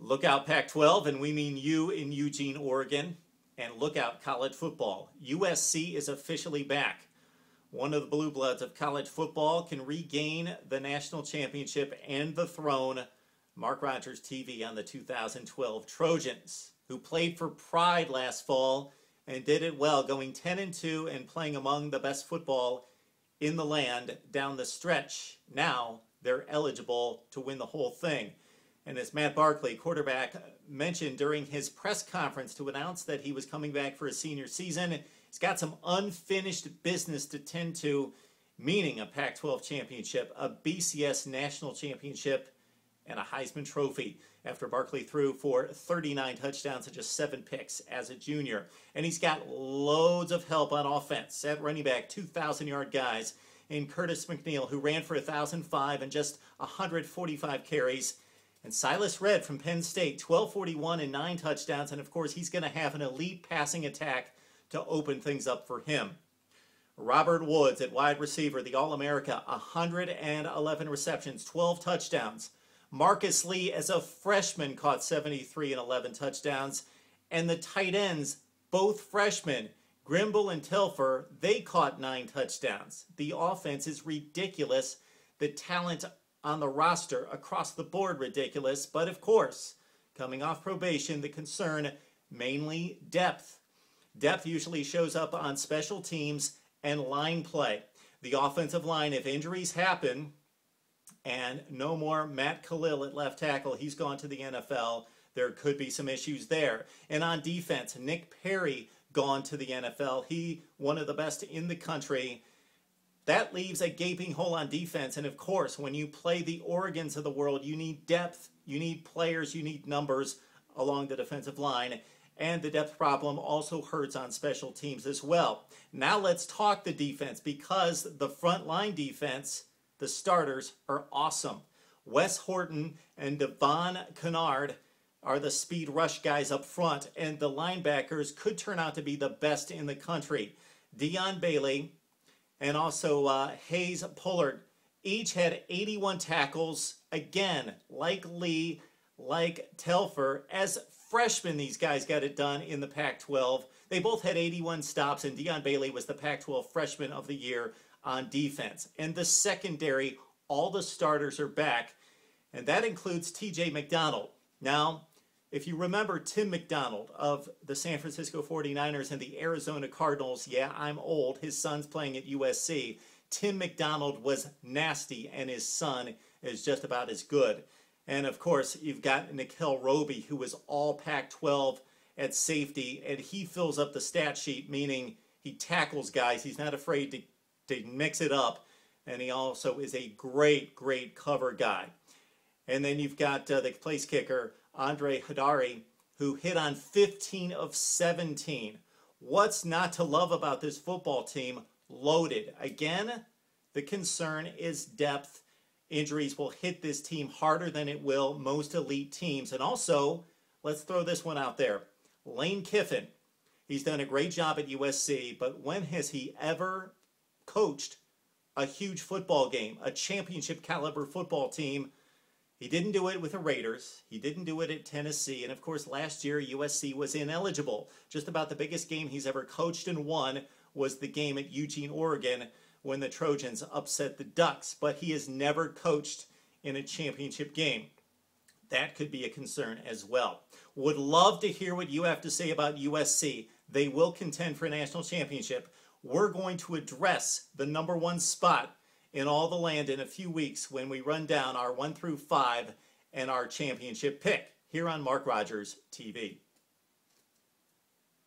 Look out Pac-12, and we mean you in Eugene, Oregon. And look out college football. USC is officially back. One of the blue bloods of college football can regain the national championship and the throne. MarkRogersTV on the 2012 Trojans, who played for pride last fall and did it well, going 10-2 and playing among the best football in the land down the stretch. Now they're eligible to win the whole thing. And as Matt Barkley, quarterback, mentioned during his press conference to announce that he was coming back for his senior season, he's got some unfinished business to tend to, meaning a Pac-12 championship, a BCS National Championship, and a Heisman Trophy after Barkley threw for 39 touchdowns and just 7 picks as a junior. And he's got loads of help on offense at running back, 2,000-yard guys in Curtis McNeil, who ran for 1,005 and just 145 carries. And Silas from Penn State, 1,241 and 9 touchdowns. And, of course, he's going to have an elite passing attack to open things up for him. Robert Woods at wide receiver, the All-America, 111 receptions, 12 touchdowns. Marcus Lee, as a freshman, caught 73 and 11 touchdowns. And the tight ends, both freshmen, Grimble and Telfer, they caught 9 touchdowns. The offense is ridiculous. The talent on the roster across the board ridiculous, but of course, coming off probation, the concern mainly depth. Depth usually shows up on special teams and line play. The offensive line, if injuries happen, and no more Matt Khalil at left tackle, he's gone to the NFL, there could be some issues there. And on defense, Nick Perry gone to the NFL. He, one of the best in the country. That leaves a gaping hole on defense, and of course, when you play the Oregons of the world, you need depth, you need players, you need numbers along the defensive line, and the depth problem also hurts on special teams as well. Now let's talk the defense, because the front line defense, the starters, are awesome. Wes Horton and Devon Kennard are the speed rush guys up front, and the linebackers could turn out to be the best in the country. Dion Bailey and also Hayes Pullard each had 81 tackles. Again, like Lee, like Telfer, as freshmen, these guys got it done in the Pac-12. They both had 81 stops, and Dion Bailey was the Pac-12 Freshman of the Year on defense. And the secondary, all the starters are back, and that includes T.J. McDonald. Now, if you remember Tim McDonald of the San Francisco 49ers and the Arizona Cardinals, yeah, I'm old. His son's playing at USC. Tim McDonald was nasty, and his son is just about as good. And, of course, you've got Nikhil Roby, who was all Pac-12 at safety, and he fills up the stat sheet, meaning he tackles guys. He's not afraid to mix it up, and he also is a great, great cover guy. And then you've got the place kicker, Andre Hadari, who hit on 15 of 17. What's not to love about this football team? Loaded. Again, the concern is depth. Injuries will hit this team harder than it will most elite teams. And also, let's throw this one out there. Lane Kiffin, he's done a great job at USC, but when has he ever coached a huge football game, a championship caliber football team? He didn't do it with the Raiders. He didn't do it at Tennessee. And, of course, last year, USC was ineligible. Just about the biggest game he's ever coached and won was the game at Eugene, Oregon, when the Trojans upset the Ducks. But he has never coached in a championship game. That could be a concern as well. Would love to hear what you have to say about USC. They will contend for a national championship. We're going to address the #1 spot in all the land in a few weeks when we run down our 1 through 5 and our championship pick here on Mark Rogers TV.